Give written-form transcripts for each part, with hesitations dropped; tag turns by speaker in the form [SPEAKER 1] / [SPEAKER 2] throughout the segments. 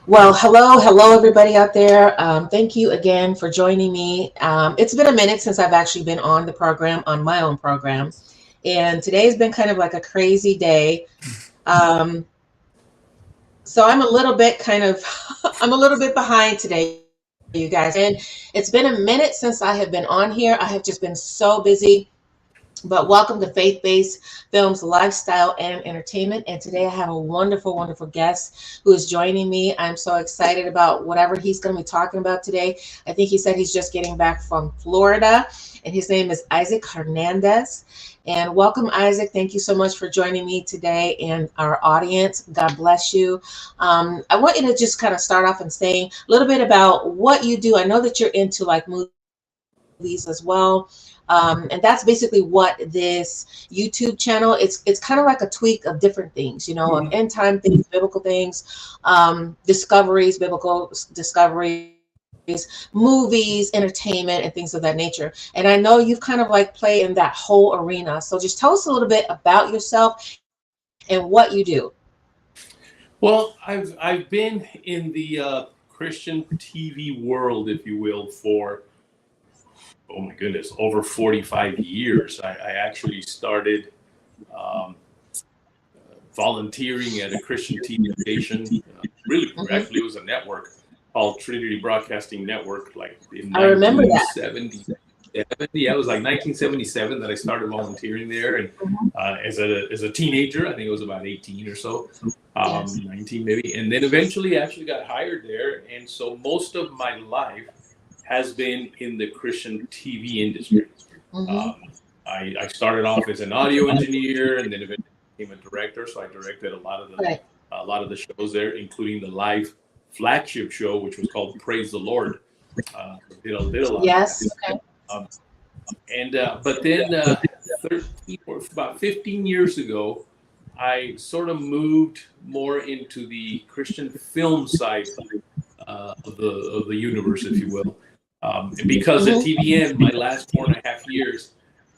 [SPEAKER 1] Well, hello, everybody out there. Thank you again for joining me. It's been a minute since I've actually been on the program, on my own program. And today's been kind of like a crazy day. Um, so I'm a little bit I'm a little bit behind today, you guys. And it's been a minute since I have been on here. I have just been so busy. But welcome to Faith Based Films, Lifestyle, and Entertainment. And today I have a wonderful, wonderful guest who is joining me. I'm so excited about whatever he's going to be talking about today. I think he said he's just getting back from Florida, and his name is Isaac Hernandez. And welcome, Isaac. Thank you so much for joining me today and our audience. God bless you. I want you to just kind of start off and saying a little bit about what you do. I know that you're into like movies as well. And that's basically what this YouTube channel, it's kind of like a tweak of different things, of end time things, biblical things, biblical discoveries, movies, entertainment, and things of that nature. And I know you've kind of like played in that whole arena. So just tell us a little bit about yourself and what you do.
[SPEAKER 2] Well, I've been in the Christian TV world, if you will, for oh my goodness, over 45 years. I actually started volunteering at a Christian TV station. Actually, it was a network called Trinity Broadcasting Network, like in
[SPEAKER 1] I remember
[SPEAKER 2] 1970. Yeah, it was like 1977 that I started volunteering there, and as a teenager, I think it was about 18 or so, 19 maybe, and then eventually I actually got hired there, and so most of my life has been in the Christian TV industry. I started off as an audio engineer, and then eventually became a director. So I directed a lot of the shows there, including the live flagship show, which was called Praise the Lord. Did a lot.
[SPEAKER 1] Yes.
[SPEAKER 2] But then 13 or about 15 years ago, I sort of moved more into the Christian film side of the universe, if you will. And because at TVN, my last 4.5 years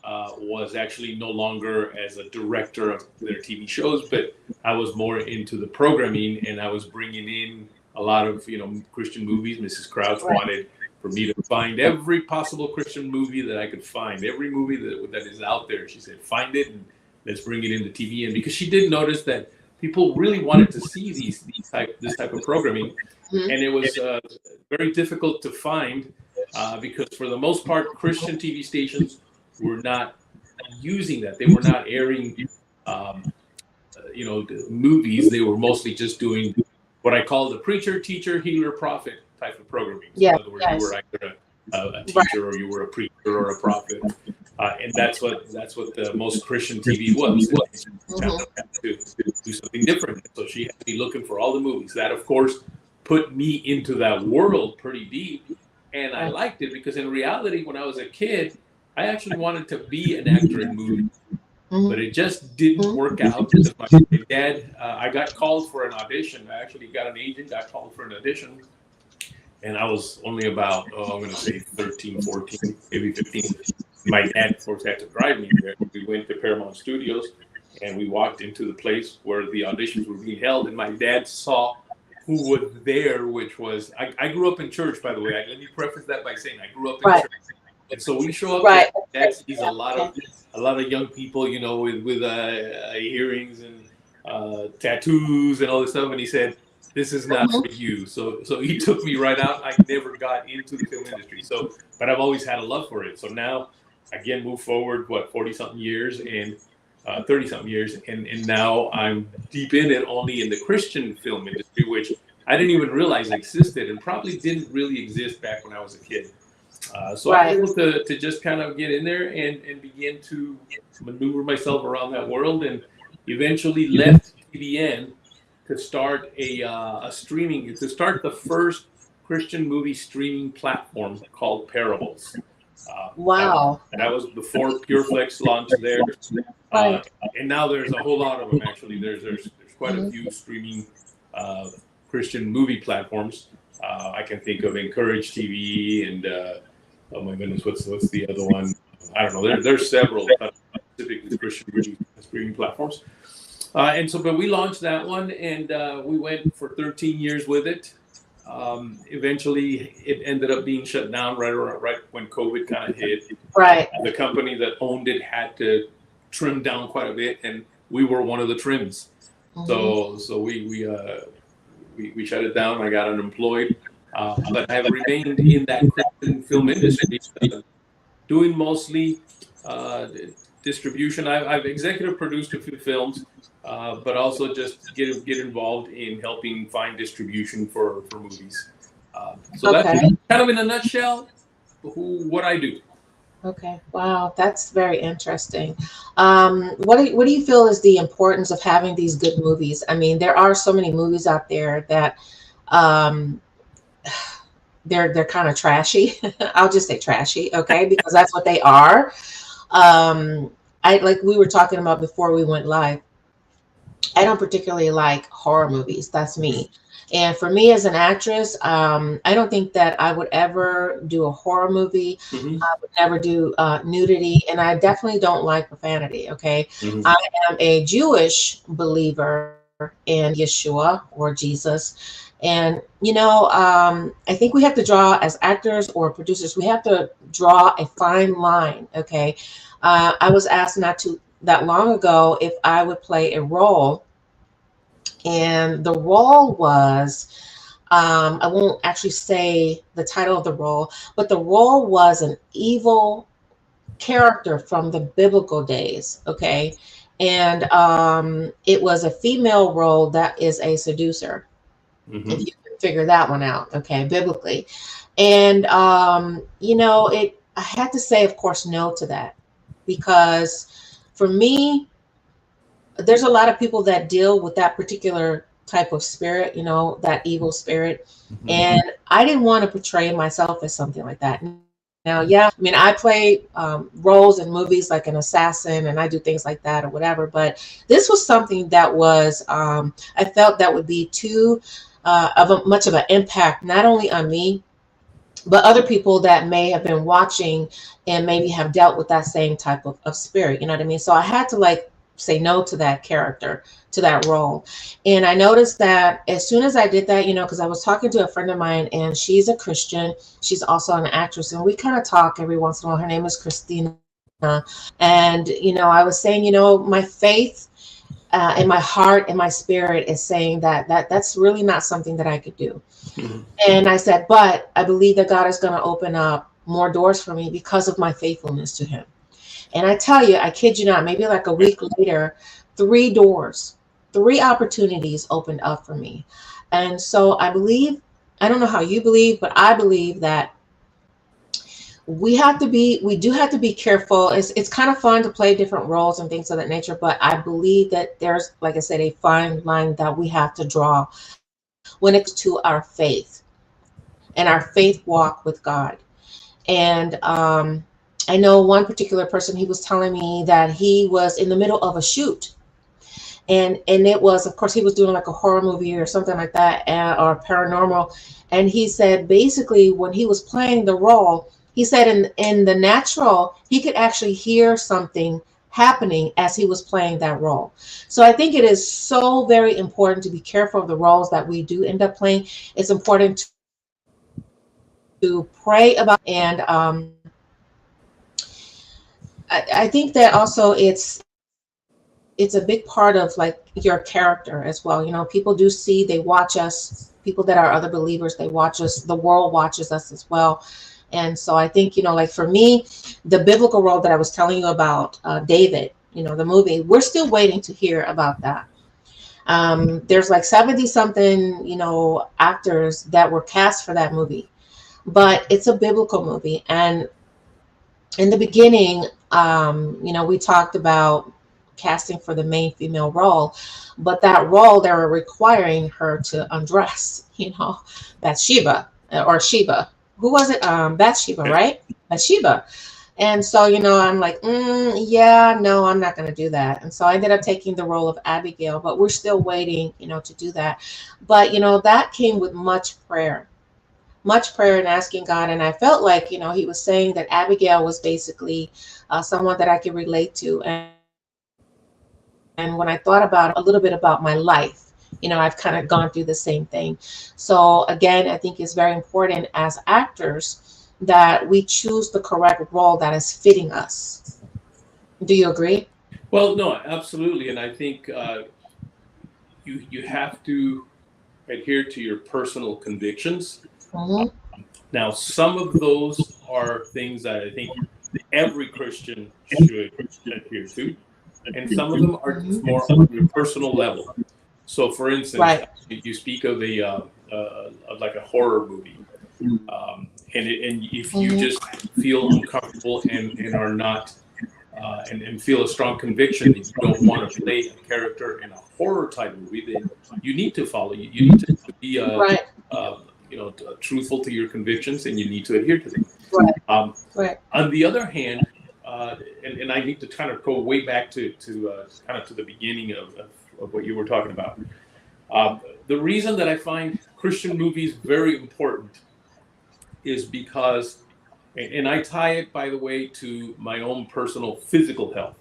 [SPEAKER 2] was actually no longer as a director of their TV shows, but I was more into the programming, and I was bringing in a lot of Christian movies. Mrs. Crouch wanted for me to find every possible Christian movie that I could find, every movie that is out there. She said, find it and let's bring it into TVN, because she did notice that people really wanted to see this type of programming, and it was very difficult to find. Because for the most part, Christian TV stations were not using that. They were not airing, the movies. They were mostly just doing what I call the preacher, teacher, healer, prophet type of programming. So in other words, you were either a teacher or you were a preacher or a prophet, and that's what the most Christian TV was. To do something different. So she had to be looking for all the movies. That, of course, put me into that world pretty deep. And I liked it because in reality, when I was a kid, I actually wanted to be an actor in movies, but it just didn't work out. Because my dad, I got called for an audition. I actually got an agent, got called for an audition, and I was only about, I'm going to say 13, 14, maybe 15. My dad, of course, had to drive me there. We went to Paramount Studios, and we walked into the place where the auditions were being held, and my dad saw who was there, which was, I grew up in church, by the way. Let me preface that by saying I grew up in church. And so we show up, Dad sees a lot of young people, with earrings and tattoos and all this stuff. And he said, this is not for you. So he took me right out. I never got into the film industry. But I've always had a love for it. So now, again, move forward, 40-something years and 30-something years, and now I'm deep in it, only in the Christian film industry, which I didn't even realize existed and probably didn't really exist back when I was a kid. So I was able to just kind of get in there and begin to maneuver myself around that world, and eventually left TVN to start to start the first Christian movie streaming platform called Parables. That was before PureFlex launched there. And now there's a whole lot of them, actually. There's quite a few streaming Christian movie platforms. I can think of Encourage TV and oh my goodness, what's the other one? I don't know. There's several specifically Christian movie streaming platforms. But we launched that one, and we went for 13 years with it. Eventually, it ended up being shut down right when COVID kind of hit.
[SPEAKER 1] Right.
[SPEAKER 2] The company that owned it had to trim down quite a bit, and we were one of the trims. So we shut it down. I got unemployed, but I have remained in that Christian film industry, doing mostly distribution. I've executive produced a few films, but also just get involved in helping find distribution for movies. So that's kind of in a nutshell what I do.
[SPEAKER 1] Okay. Wow, that's very interesting. What do you feel is the importance of having these good movies? I mean, there are so many movies out there that um, they're kind of trashy. I'll just say trashy, okay, because that's what they are. I like we were talking about before we went live. I don't particularly like horror movies. That's me. And for me as an actress, I don't think that I would ever do a horror movie. I would never do nudity, and I definitely don't like profanity. Okay, I am a Jewish believer in Yeshua or Jesus, and I think we have to draw as actors or producers. We have to draw a fine line. Okay, I was asked not too that long ago if I would play a role. And the role was, I won't actually say the title of the role, but the role was an evil character from the biblical days. Okay. And it was a female role that is a seducer. If you can figure that one out. Okay. Biblically. And, I had to say, of course, no to that, because for me, there's a lot of people that deal with that particular type of spirit, that evil spirit. And I didn't want to portray myself as something like that. Now, yeah, I mean, I play roles in movies like an assassin, and I do things like that or whatever. But this was something that was, I felt that would be too much of an impact, not only on me, but other people that may have been watching and maybe have dealt with that same type of spirit. You know what I mean? So I had to say no to that character, to that role. And I noticed that as soon as I did that, because I was talking to a friend of mine, and she's a Christian. She's also an actress, and we kind of talk every once in a while. Her name is Christina. And, I was saying, my faith in my heart and my spirit is saying that's really not something that I could do. And I said, but I believe that God is going to open up more doors for me because of my faithfulness to him. And I tell you, I kid you not, maybe like a week later, 3 opportunities opened up for me. And so I don't know how you believe, but I believe that we do have to be careful. It's kind of fun to play different roles and things of that nature, but I believe that there's, like I said, a fine line that we have to draw when it's to our faith and our faith walk with God. And I know one particular person, he was telling me that he was in the middle of a shoot. And it was, of course, he was doing like a horror movie or something like that, or paranormal. And he said, basically, when he was playing the role, he said in the natural, he could actually hear something happening as he was playing that role. So I think it is so very important to be careful of the roles that we do end up playing. It's important to pray about, and I think that also it's a big part of like your character as well. People do see, they watch us, people that are other believers, they watch us, the world watches us as well. And so I think, like for me, the biblical role that I was telling you about, David, the movie, we're still waiting to hear about that. There's like 70 something, actors that were cast for that movie, but it's a biblical movie. And in the beginning, we talked about casting for the main female role, but that role, they were requiring her to undress, Bathsheba or Sheba. Who was it? Bathsheba, right? Bathsheba. And so, I'm like, yeah, no, I'm not going to do that. And so I ended up taking the role of Abigail, but we're still waiting, to do that. But, that came with much prayer and asking God. And I felt like, he was saying that Abigail was basically someone that I could relate to. And when I thought about a little bit about my life, I've kind of gone through the same thing. So again, I think it's very important as actors that we choose the correct role that is fitting us. Do you agree?
[SPEAKER 2] Well, no, absolutely. And I think you have to adhere to your personal convictions.
[SPEAKER 1] Mm-hmm.
[SPEAKER 2] Now, some of those are things that I think every Christian should adhere to, and some of them are just more on your personal level. So, for instance,
[SPEAKER 1] Right.
[SPEAKER 2] you speak of like a horror movie, and if you just feel uncomfortable and are not and feel a strong conviction that you don't want to play a character in a horror type movie, then you need to follow. You need to be
[SPEAKER 1] Right.
[SPEAKER 2] Truthful to your convictions, and you need to adhere to them.
[SPEAKER 1] Right. Right.
[SPEAKER 2] On the other hand, and I need to kind of go way back to kind of to the beginning of what you were talking about. The reason that I find Christian movies very important is because, and I tie it, by the way, to my own personal physical health.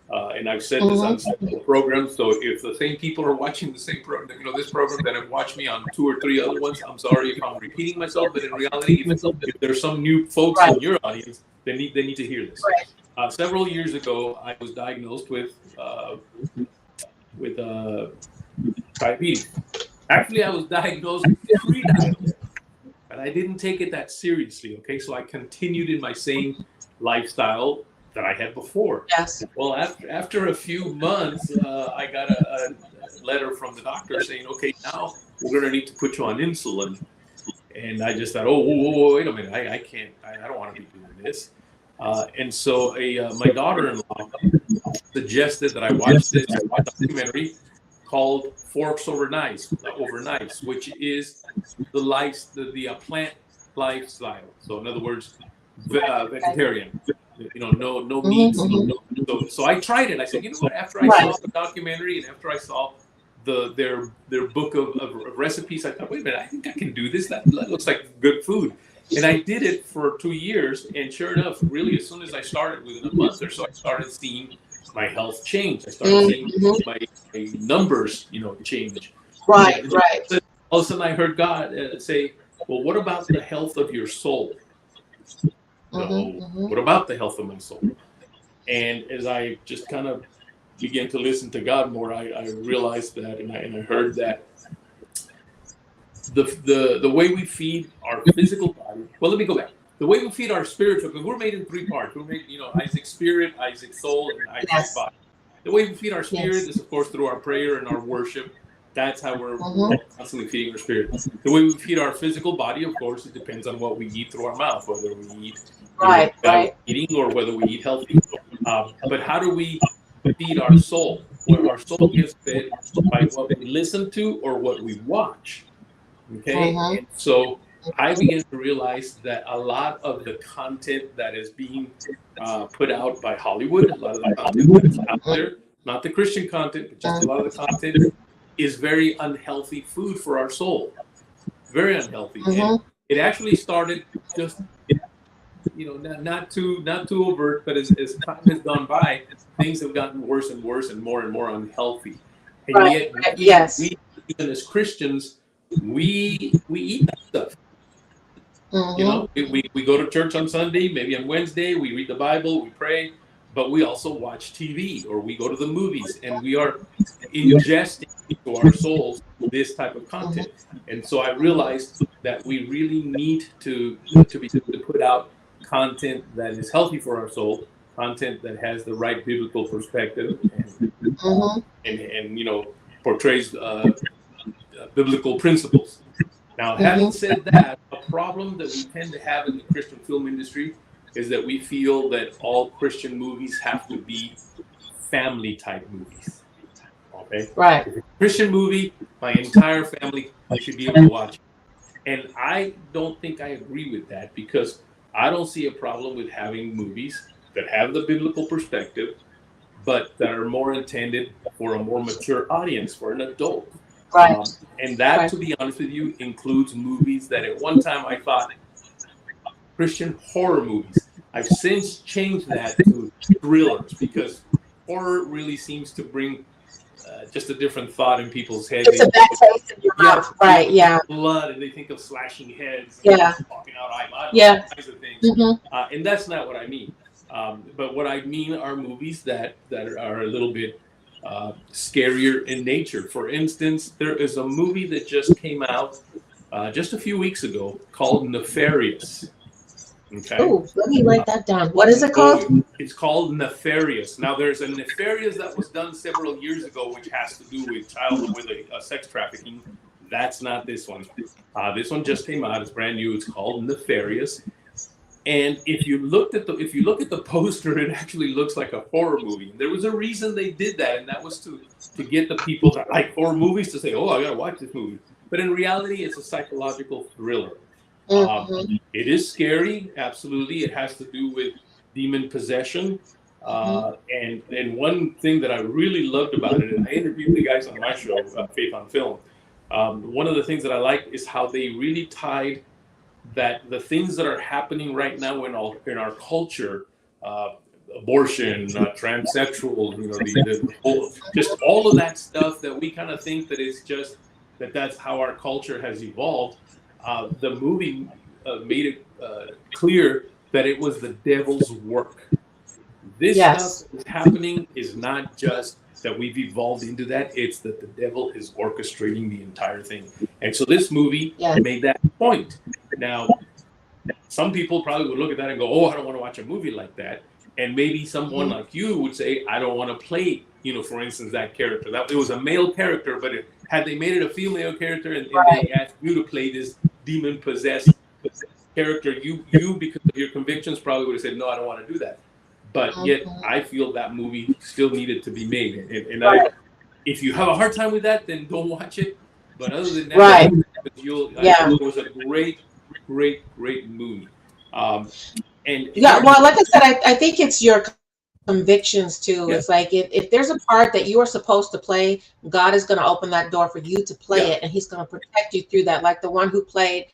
[SPEAKER 2] And I've said this on several programs. So if the same people are watching the same program, this program that have watched me on 2 or 3 other ones, I'm sorry if I'm repeating myself. But in reality, if there's some new folks in your audience, they need to hear this. Several years ago, I was diagnosed with diabetes. Actually, I was diagnosed pre-diabetes, but I didn't take it that seriously. Okay, so I continued in my same lifestyle that I had before.
[SPEAKER 1] Yes.
[SPEAKER 2] Well, after a few months, I got a letter from the doctor saying, "Okay, now we're going to need to put you on insulin." And I just thought, "Oh, wait a minute! I can't. I don't want to be doing this." And so, my daughter-in-law suggested that I watch this documentary called "Forks Over Knives," which is the plant lifestyle. So, in other words, vegetarian. No meats. So I tried it. I said, you know what? After I saw the documentary and after I saw their book of recipes, I thought, wait a minute, I think I can do this. That looks like good food. And I did it for 2 years, and sure enough, really, as soon as I started, within a month or so, I started seeing my health change. I started seeing my numbers, change.
[SPEAKER 1] Right.
[SPEAKER 2] All of a sudden, I heard God say, "Well, what about the health of your soul?" What about the health of my soul? And as I just kind of began to listen to God more, I realized that, and I heard that the way we feed our physical body. Well, let me go back. The way we feed our spiritual, because we're made in 3 parts. We're made, Isaac's spirit, Isaac's soul, and Isaac's body. The way we feed our spirit is, of course, through our prayer and our worship. That's how we're constantly feeding our spirit. The way we feed our physical body, of course, it depends on what we eat through our mouth, whether we eat eating or whether we eat healthy. But how do we feed our soul? Well, our soul gets fed by what we listen to or what we watch. Okay, and so I began to realize that a lot of the content that is being put out by Hollywood, a lot of the content that is out there, not the Christian content, but just a lot of the content, is very unhealthy food for our soul. Very unhealthy. And it actually started just, not too overt, but as time has gone by, things have gotten worse and worse and more unhealthy. And yet, we, even as Christians, we eat that stuff. We go to church on Sunday, maybe on Wednesday, we read the Bible, we pray, but we also watch TV or we go to the movies, and we are ingesting into our souls this type of content. And so I realized that we really need to put out content that is healthy for our soul, content that has the right biblical perspective and portrays biblical principles. Now, having said that, a problem that we tend to have in the Christian film industry is that we feel that all Christian movies have to be family type movies. Okay?
[SPEAKER 1] Right.
[SPEAKER 2] If it's a Christian movie, my entire family should be able to watch it. And I don't think I agree with that, because I don't see a problem with having movies that have the biblical perspective, but that are more intended for a more mature audience, for an adult.
[SPEAKER 1] Right.
[SPEAKER 2] And that, to be honest with you, includes movies that at one time I thought Christian horror movies. I've since changed that to thrillers, because horror really seems to bring just a different thought in people's heads.
[SPEAKER 1] It's a bad taste in your mouth, right? Yeah.
[SPEAKER 2] Blood, and they think of slashing heads, popping out eyeballs, all kinds of things. And that's not what I mean. But what I mean are movies that are a little bit scarier in nature. For instance, there is a movie that just came out just a few weeks ago called Nefarious. Okay.
[SPEAKER 1] Oh, let me write that down. What is it called?
[SPEAKER 2] It's called Nefarious. Now, there's a Nefarious that was done several years ago, which has to do with sex trafficking. That's not this one. This one just came out. It's brand new. It's called Nefarious. And if you look at the poster, it actually looks like a horror movie. There was a reason they did that, and that was to get the people that like horror movies to say, "Oh, I gotta watch this movie." But in reality, it's a psychological thriller. It is scary, absolutely. It has to do with demon possession. And one thing that I really loved about it, and I interviewed the guys on my show, Faith on Film. One of the things that I like is how they really tied that the things that are happening right now in our culture, abortion, transsexual, just all of that stuff that we kind of think that it's just that's how our culture has evolved. The movie made it clear that it was the devil's work. This stuff that's happening is not just that we've evolved into that, it's that the devil is orchestrating the entire thing. And so this movie made that point. Now, some people probably would look at that and go, "Oh, I don't want to watch a movie like that." And maybe someone like you would say, "I don't want to play, for instance, that character." That it was a male character, but had they made it a female character and they asked you to play this demon-possessed character, you because of your convictions probably would have said, "No, I don't want to do that." But yet, I feel that movie still needed to be made. And if you have a hard time with that, then don't watch it. But other than that, I think it was a great movie. Well,
[SPEAKER 1] like I said, I think it's your convictions too. It's like if there's a part that you are supposed to play, God is going to open that door for you to play it, and He's going to protect you through that. Like the one who played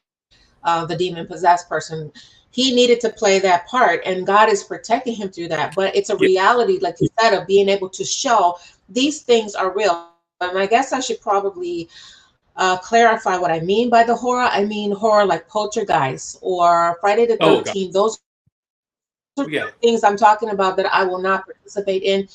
[SPEAKER 1] the demon possessed person, he needed to play that part, and God is protecting him through that. But it's a reality, like you said, of being able to show these things are real. And I guess I should probably clarify what I mean by the horror. I mean horror like Poltergeist or Friday the 13th. Those are things I'm talking about that I will not participate in.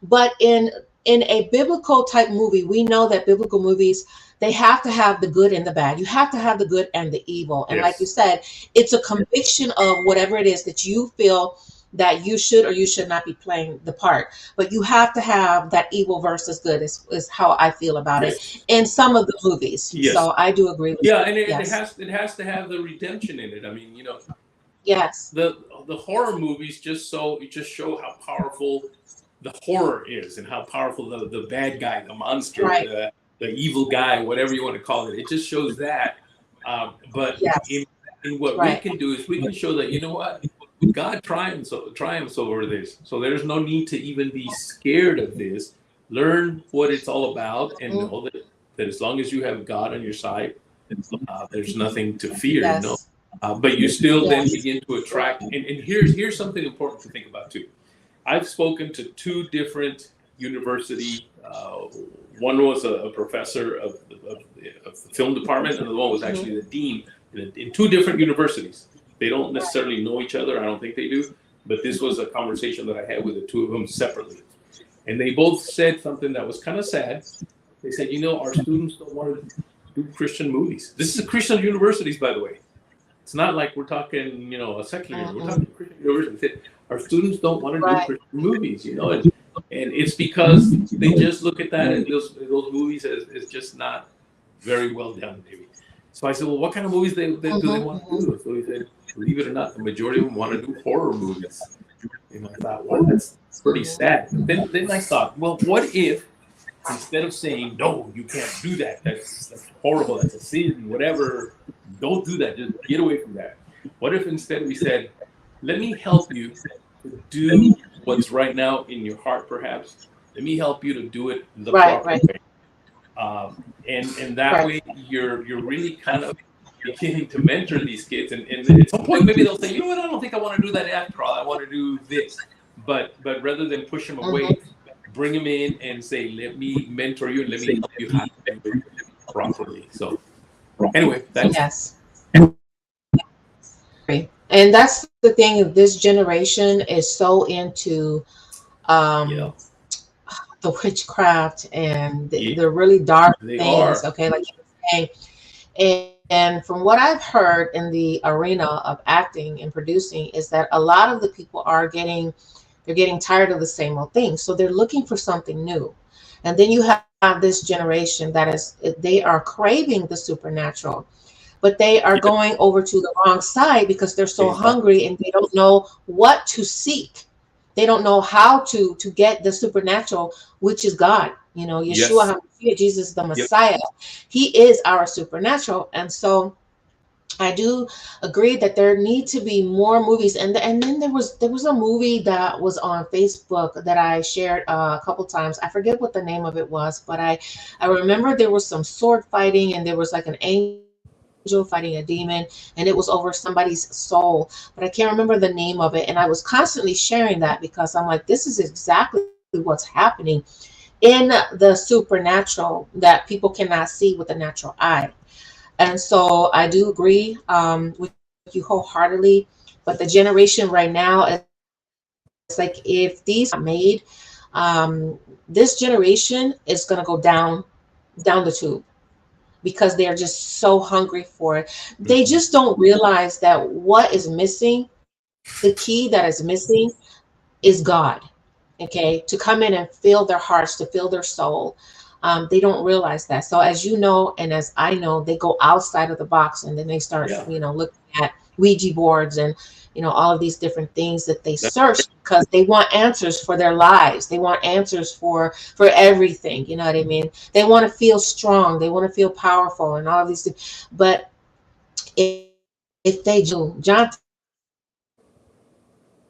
[SPEAKER 1] But in a biblical type movie, we know that biblical movies, they have to have the good and the bad. You have to have the good and the evil. And like you said, it's a conviction of whatever it is that you feel that you should or you should not be playing the part. But you have to have that evil versus good is how I feel about it in some of the movies. So I do agree with
[SPEAKER 2] and it has to have the redemption in it. I mean, the horror movies just show how powerful the horror is and how powerful the bad guy, the monster, the evil guy, whatever you want to call it. It just shows that. But in what we can do is we can show that, you know what? God triumphs over this. So there's no need to even be scared of this. Learn what it's all about and know that as long as you have God on your side, there's nothing to fear. But you still then begin to attract. And here's something important to think about too. I've spoken to two different university. One was a professor of the film department, and the other one was actually the dean in two different universities. They don't necessarily know each other. I don't think they do. But this was a conversation that I had with the two of them separately. And they both said something that was kind of sad. They said, our students don't want to do Christian movies. This is a Christian universities, by the way. It's not like we're talking, a secular. We're talking Christian universities. Our students don't want to do Christian movies, and it's because they just look at that and those movies as just not very well done, maybe. So I said, well, what kind of movies do they want to do? So he said, believe it or not, the majority of them want to do horror movies. And I thought, well, that's pretty sad. Then I thought, well, what if instead of saying, no, you can't do that, that's horrible, that's a sin, whatever, don't do that, just get away from that. What if instead we said, let me help you to do what's right now in your heart, perhaps. Let me help you to do it the proper way. And that way you're really kind of beginning to mentor these kids. And at some point, maybe they'll say, you know what, I don't think I want to do that after all. I want to do this. But rather than push them away, bring them in and say, let me mentor you and let me help you how to do it properly. So anyway, that's
[SPEAKER 1] yes. And that's the thing, this generation is so into
[SPEAKER 2] yeah,
[SPEAKER 1] the witchcraft and the really dark
[SPEAKER 2] they
[SPEAKER 1] things,
[SPEAKER 2] are.
[SPEAKER 1] okay, like you were saying. And from what I've heard in the arena of acting and producing is that a lot of the people are getting tired of the same old thing. So they're looking for something new. And then you have this generation that is, they are craving the supernatural, but they are
[SPEAKER 2] Yeah,
[SPEAKER 1] going over to the wrong side because they're so
[SPEAKER 2] they are.
[SPEAKER 1] hungry and they don't know what to seek. They don't know how to get the supernatural, which is God. You know, Yeshua
[SPEAKER 2] Yes.
[SPEAKER 1] HaMashiach, Jesus the
[SPEAKER 2] Yep.
[SPEAKER 1] Messiah. He is our supernatural. And so I do agree that there need to be more movies, and then there was a movie that was on Facebook that I shared a couple times. I forget what the name of it was, but I remember there was some sword fighting, and there was like an angel fighting a demon, and it was over somebody's soul, but I can't remember the name of it. And I was constantly sharing that because I'm like, this is exactly what's happening in the supernatural that people cannot see with the natural eye. And so I do agree with you wholeheartedly. But the generation right now, it's like if these are made, this generation is going to go down the tube because they're just so hungry for it. They
[SPEAKER 2] Mhm.
[SPEAKER 1] just don't realize that what is missing, the key that is missing, is God. Okay, to come in and fill their hearts, to fill their soul. They don't realize that. So as you know, and as I know, they go outside of the box and then they start,
[SPEAKER 2] Yeah.
[SPEAKER 1] looking at Ouija boards and, all of these different things that they
[SPEAKER 2] That's
[SPEAKER 1] search because they want answers for their lives. They want answers for everything. You know what I mean? They want to feel strong. They want to feel powerful and all of these things. But if, if they do, John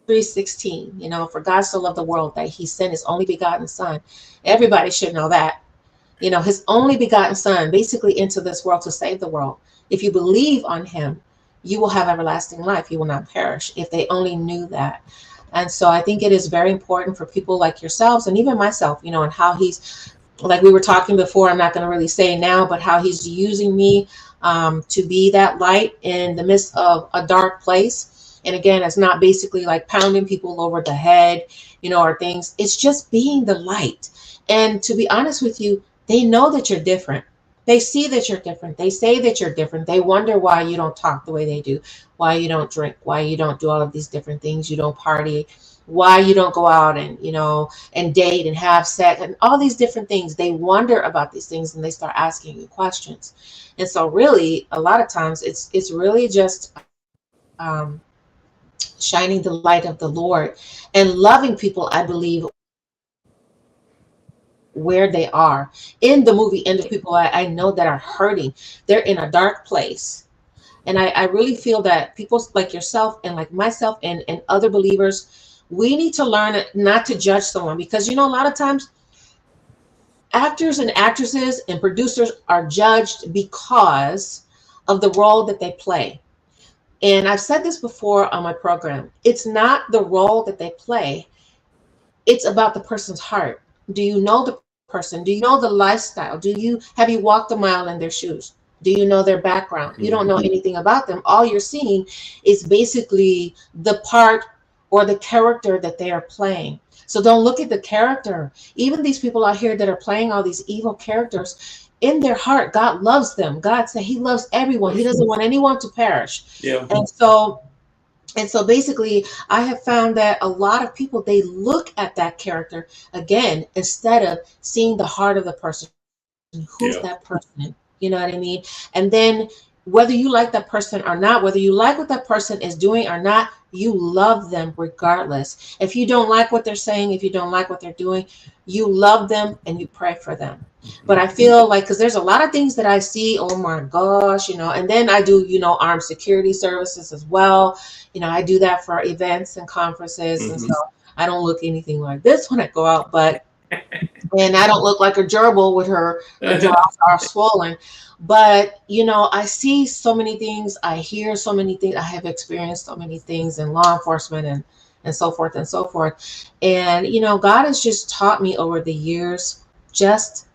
[SPEAKER 1] 3:16, for God so loved the world that he sent his only begotten son. Everybody should know that. His only begotten son basically into this world to save the world. If you believe on him, you will have everlasting life. You will not perish. If they only knew that. And so I think it is very important for people like yourselves and even myself, and how he's, like we were talking before, I'm not going to really say now, but how he's using me to be that light in the midst of a dark place. And again, it's not basically like pounding people over the head, or things. It's just being the light. And to be honest with you, they know that you're different. They see that you're different. They say that you're different. They wonder why you don't talk the way they do, why you don't drink, why you don't do all of these different things, you don't party, why you don't go out and, and date and have sex and all these different things. They wonder about these things and they start asking you questions. And so really, a lot of times it's really just um, shining the light of the Lord and loving people, I believe, where they are in the movie. And the people I know that are hurting, they're in a dark place. And I really feel that people like yourself and like myself and other believers, we need to learn not to judge someone because, a lot of times actors and actresses and producers are judged because of the role that they play. And I've said this before on my program. It's not the role that they play. It's about the person's heart. Do you know the person? Do you know the lifestyle? Have you walked a mile in their shoes? Do you know their background? You don't know anything about them. All you're seeing is basically the part or the character that they are playing. So don't look at the character. Even these people out here that are playing all these evil characters, in their heart, God loves them. God said he loves everyone. He doesn't want anyone to perish.
[SPEAKER 2] Yeah.
[SPEAKER 1] And so basically, I have found that a lot of people, they look at that character again, instead of seeing the heart of the person. Who's
[SPEAKER 2] Yeah.
[SPEAKER 1] that person? You know what I mean? And then whether you like that person or not, whether you like what that person is doing or not, you love them regardless. If you don't like what they're saying, if you don't like what they're doing, you love them and you pray for them. But I feel like, because there's a lot of things that I see, oh my gosh, and then I do, armed security services as well. I do that for events and conferences. And so I don't look anything like this when I go out, and I don't look like a gerbil with her jaws are swollen. But, I see so many things. I hear so many things. I have experienced so many things in law enforcement and so forth and so forth. And, God has just taught me over the years, just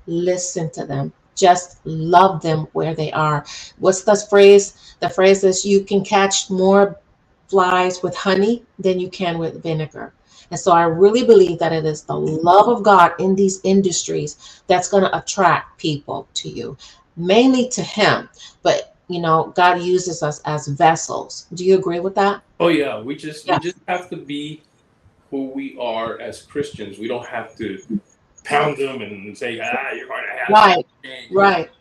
[SPEAKER 1] listen to them. Just love them where they are. What's the phrase? The phrase is you can catch more flies with honey than you can with vinegar. And so I really believe that it is the love of God in these industries that's going to attract people to you, mainly to Him. But, God uses us as vessels. Do you agree with that?
[SPEAKER 2] Oh yeah, we just have to be who we are as Christians. We don't have to pound them and say, you're going to have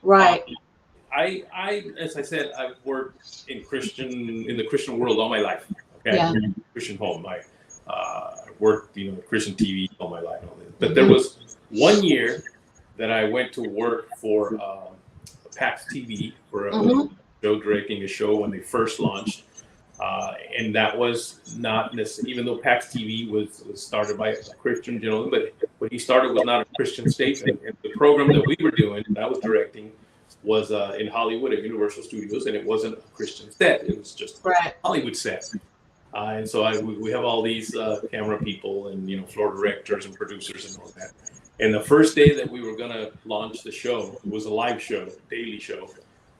[SPEAKER 1] Right.
[SPEAKER 2] I, as I said, I've worked in the Christian world all my life. Okay, I worked in a Christian home. I worked, Christian TV all my life. But there was 1 year that I went to work for PAXtv for a show, directing a show when they first launched. And that was not necessarily, even though PAXtv was started by a Christian gentleman, but what he started was not a Christian statement. And the program that we were doing, that I was directing, was in Hollywood at Universal Studios, and it wasn't a Christian set. It was just a Hollywood set. And so we have all these camera people and, floor directors and producers and all that. And the first day that we were going to launch the show, it was a live show, daily show.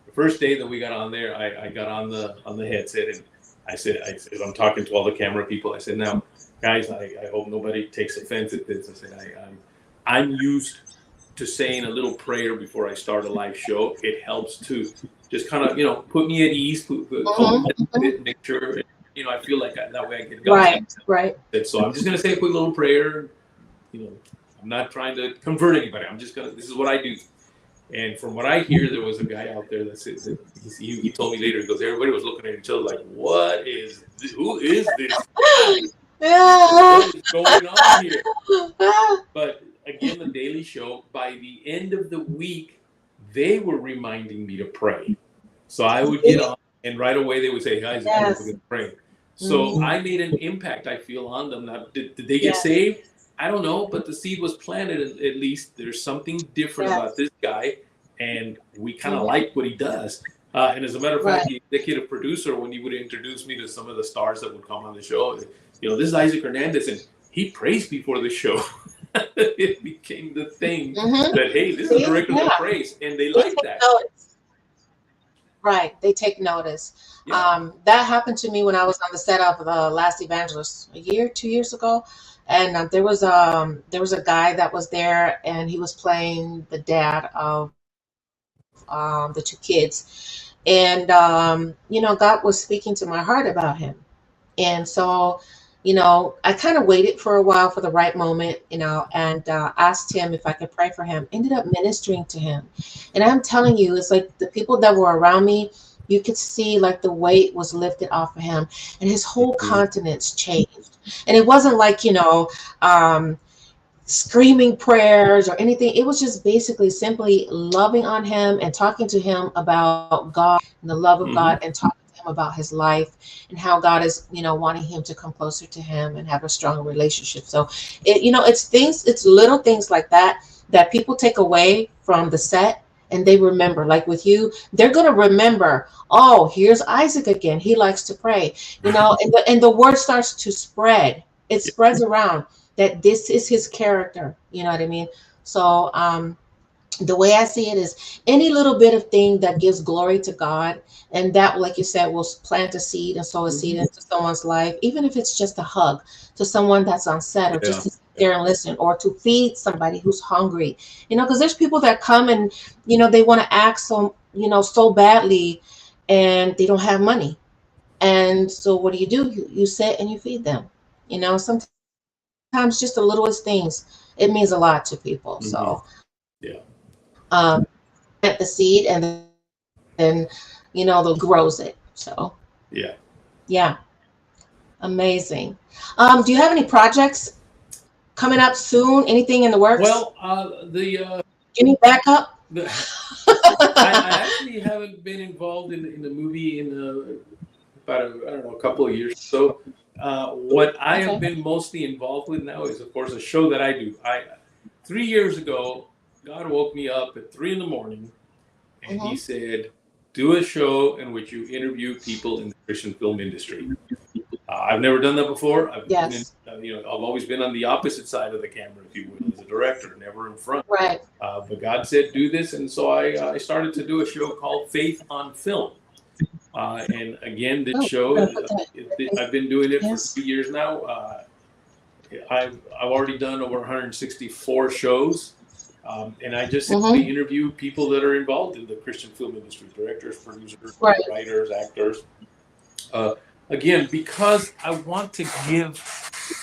[SPEAKER 2] The first day that we got on there, I got on the headset and I said, I'm talking to all the camera people. I said, now, guys, I hope nobody takes offense at this. I said, I'm used to saying a little prayer before I start a live show. It helps to just kind of, put me at ease, make sure, I feel like that way I get going.
[SPEAKER 1] Right.
[SPEAKER 2] So I'm just going to say a quick little prayer. I'm not trying to convert anybody. This is what I do. And from what I hear, there was a guy out there that said, he told me later, he goes, everybody was looking at each other like, what is this? Who is this? What is going on here? But again, the Daily Show, by the end of the week, they were reminding me to pray. So I would get on, and right away they would say, guys, we're going to pray. So I made an impact, I feel, on them. Now, did they get saved? I don't know, but the seed was planted. At least there's something different about this guy, and we kind of like what he does. And as a matter of fact, the executive producer, when he would introduce me to some of the stars that would come on the show, this is Isaac Hernandez, and he prays before the show. It became the thing that, hey, this is a director that prays, and they like that.
[SPEAKER 1] Right, they take notice. That happened to me when I was on the set of The Last Evangelist 2 years ago. And there was a guy that was there, and he was playing the dad of the two kids. And, God was speaking to my heart about him. And so, I kind of waited for a while for the right moment, and asked him if I could pray for him, ended up ministering to him. And I'm telling you, it's like the people that were around me, you could see like the weight was lifted off of him, and his whole countenance changed. And it wasn't like, screaming prayers or anything. It was just basically simply loving on him and talking to him about God and the love of God, and talking to him about his life and how God is, wanting him to come closer to him and have a strong relationship. So it's little things like that people take away from the set. And they remember, like with you, they're going to remember, oh, here's Isaac again. He likes to pray, and the word starts to spread. It spreads around that this is his character. You know what I mean? So the way I see it is any little bit of thing that gives glory to God, and that, like you said, will plant a seed and sow a seed into someone's life, even if it's just a hug to someone that's on set, or just to sit there and listen, or to feed somebody who's hungry, because there's people that come and, they want to act so badly, and they don't have money. And so what do? You sit and you feed them. Sometimes just the littlest things, it means a lot to people. So plant the seed, and then they'll grows it. So yeah, amazing. Do you have any projects coming up soon? Anything in the works?
[SPEAKER 2] Well,
[SPEAKER 1] give me back up.
[SPEAKER 2] I actually haven't been involved in the movie in about a couple of years. So what I have been mostly involved with now is, of course, a show that I do. 3 years ago, God woke me up at 3 a.m, and He said, do a show in which you interview people in the Christian film industry. I've never done that before. I've
[SPEAKER 1] Yes.
[SPEAKER 2] I've always been on the opposite side of the camera, if you will, as a director, never in front.
[SPEAKER 1] Right.
[SPEAKER 2] But God said, do this. And so I started to do a show called Faith on Film. And again, this show, I've been doing it for 3 years now. I've already done over 164 shows. And I just simply interview people that are involved in the Christian film industry, directors, producers, writers, actors. Again, because I want to give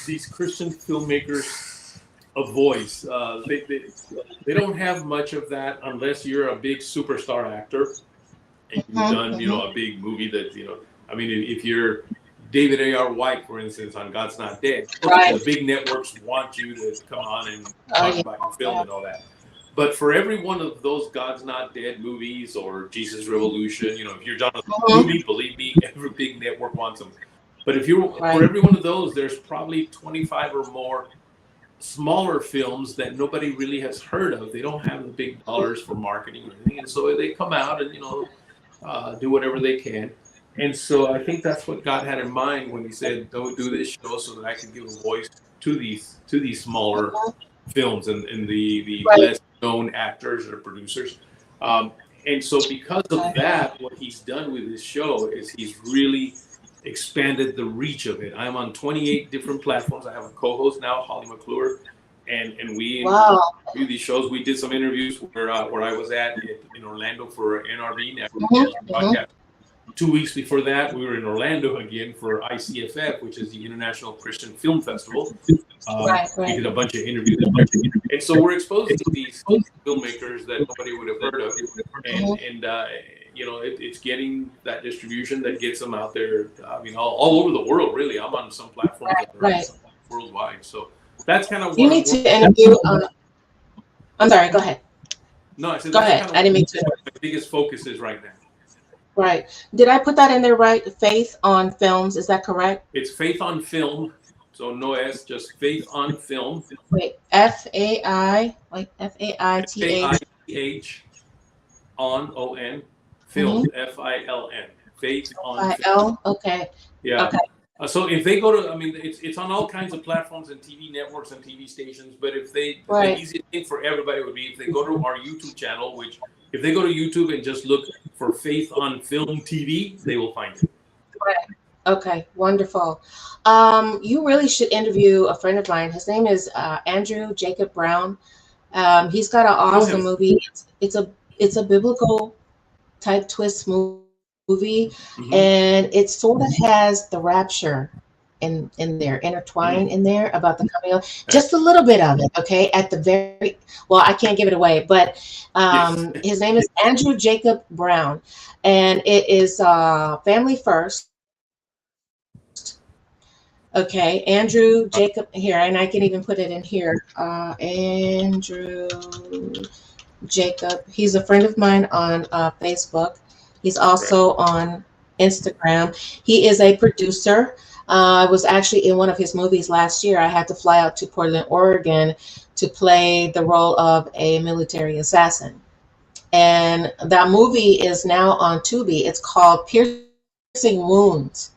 [SPEAKER 2] these Christian filmmakers a voice. They don't have much of that unless you're a big superstar actor and you've done, a big movie that, I mean, if you're David A.R. White, for instance, on God's Not Dead, the big networks want you to come on and talk about your film and all that. But for every one of those God's Not Dead movies or Jesus Revolution, if you're Jonathan movie, believe me, every big network wants them. But if you're for every one of those, there's probably 25 or more smaller films that nobody really has heard of. They don't have the big dollars for marketing or anything, and so they come out and do whatever they can. And so I think that's what God had in mind when He said, "Don't do this show so that I can give a voice to these smaller films and the less known actors or producers." And so because of that, what He's done with this show is He's really expanded the reach of it. I'm on 28 different platforms. I have a co-host now, Holly McClure, and we do these shows. We did some interviews where I was in Orlando for NRB Network Broadcasting. 2 weeks before that, we were in Orlando again for ICFF, which is the International Christian Film Festival. We did a bunch of interviews. And so we're exposing these filmmakers that nobody would have heard of. And it's getting that distribution that gets them out there, all over the world, really. I'm on some platforms that are worldwide. So that's kind of what
[SPEAKER 1] you need to interview. I'm sorry, go ahead.
[SPEAKER 2] No, I said
[SPEAKER 1] go ahead. I didn't mean to.
[SPEAKER 2] My biggest focus is right now.
[SPEAKER 1] Right. Did I put that in there right? Faith on Films. Is that correct?
[SPEAKER 2] It's Faith on Film. So no S, just Faith on Film.
[SPEAKER 1] Wait, F-A-I, like F-A-I-T-H.
[SPEAKER 2] F-A-I-T-H on O-N, Film, F-I-L-N. Faith on Film.
[SPEAKER 1] F-I-L, okay.
[SPEAKER 2] Yeah.
[SPEAKER 1] Okay.
[SPEAKER 2] So if they go to, it's on all kinds of platforms and TV networks and TV stations, but if the easy thing for everybody would be if they go to our YouTube channel, which if they go to YouTube and just look for Faith on Film TV, they will find it.
[SPEAKER 1] Right. Okay, wonderful. You really should interview a friend of mine. His name is Andrew Jacob Brown. He's got an awesome movie. It's a biblical type twist movie, and it sort of has the rapture in there, intertwined in there about the coming of, just a little bit of it, okay? At the very, well, I can't give it away, but his name is Andrew Jacob Brown, and it is Family First. Okay, Andrew Jacob here, and I can even put it in here. Andrew Jacob, he's a friend of mine on Facebook. He's also on Instagram. He is a producer. I was actually in one of his movies last year. I had to fly out to Portland, Oregon to play the role of a military assassin. And that movie is now on Tubi. It's called Piercing Wounds.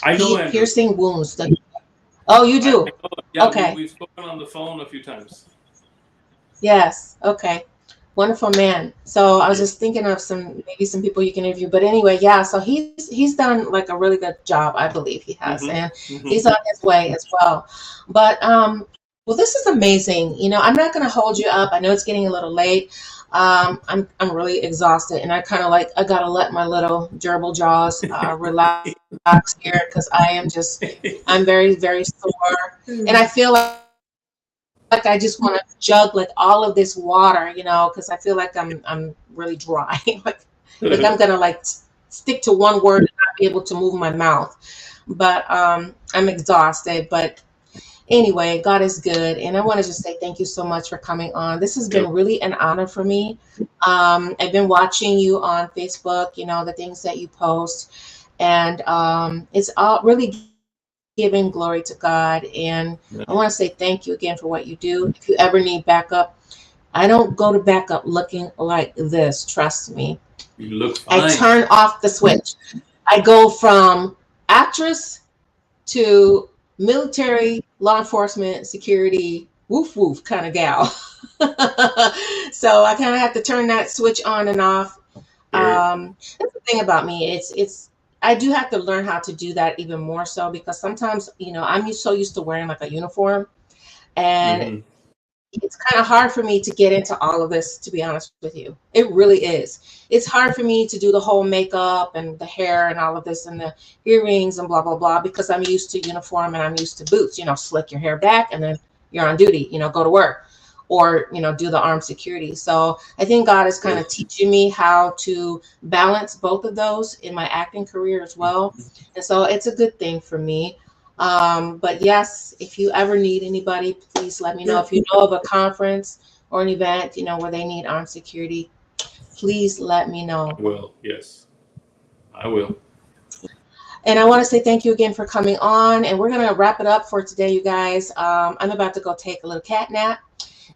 [SPEAKER 2] I know Andrew.
[SPEAKER 1] Piercing Wounds. Oh, you do?
[SPEAKER 2] Yeah,
[SPEAKER 1] okay.
[SPEAKER 2] We've spoken on the phone a few times.
[SPEAKER 1] Yes. Okay. Wonderful man. So I was just thinking of maybe some people you can interview. But anyway, yeah. So he's done like a really good job, I believe he has, and he's on his way as well. But well, this is amazing. I'm not going to hold you up. I know it's getting a little late. I'm really exhausted, and I gotta let my little gerbil jaws relax here because I'm very, very sore, and I feel like I just want to jug like all of this water, because I feel like I'm really dry. like I'm gonna stick to one word and not be able to move my mouth. But I'm exhausted. But anyway, God is good, and I want to just say thank you so much for coming on. This has been really an honor for me. I've been watching you on Facebook, the things that you post, and it's all really giving glory to God. And I want to say thank you again for what you do. If you ever need backup, I don't go to backup looking like this. Trust me.
[SPEAKER 2] You look fine.
[SPEAKER 1] I turn off the switch. I go from actress to military, law enforcement, security, woof woof kind of gal. So I kind of have to turn that switch on and off. That's the thing about me. It's I do have to learn how to do that even more so, because sometimes, I'm so used to wearing like a uniform, and it's kind of hard for me to get into all of this, to be honest with you. It really is. It's hard for me to do the whole makeup and the hair and all of this and the earrings and blah, blah, blah, because I'm used to uniform and I'm used to boots, slick your hair back and then you're on duty, go to work, or, do the armed security. So I think God is kind of teaching me how to balance both of those in my acting career as well. And so it's a good thing for me. But yes, if you ever need anybody, please let me know. If you know of a conference or an event, where they need armed security, please let me know.
[SPEAKER 2] I will. Yes, I will.
[SPEAKER 1] And I want to say thank you again for coming on. And we're going to wrap it up for today, you guys. I'm about to go take a little cat nap.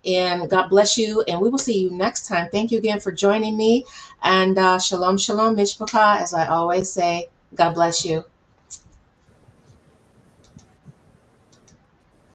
[SPEAKER 1] And God bless you. And we will see you next time. Thank you again for joining me. And shalom, shalom, mishpachah. As I always say, God bless you.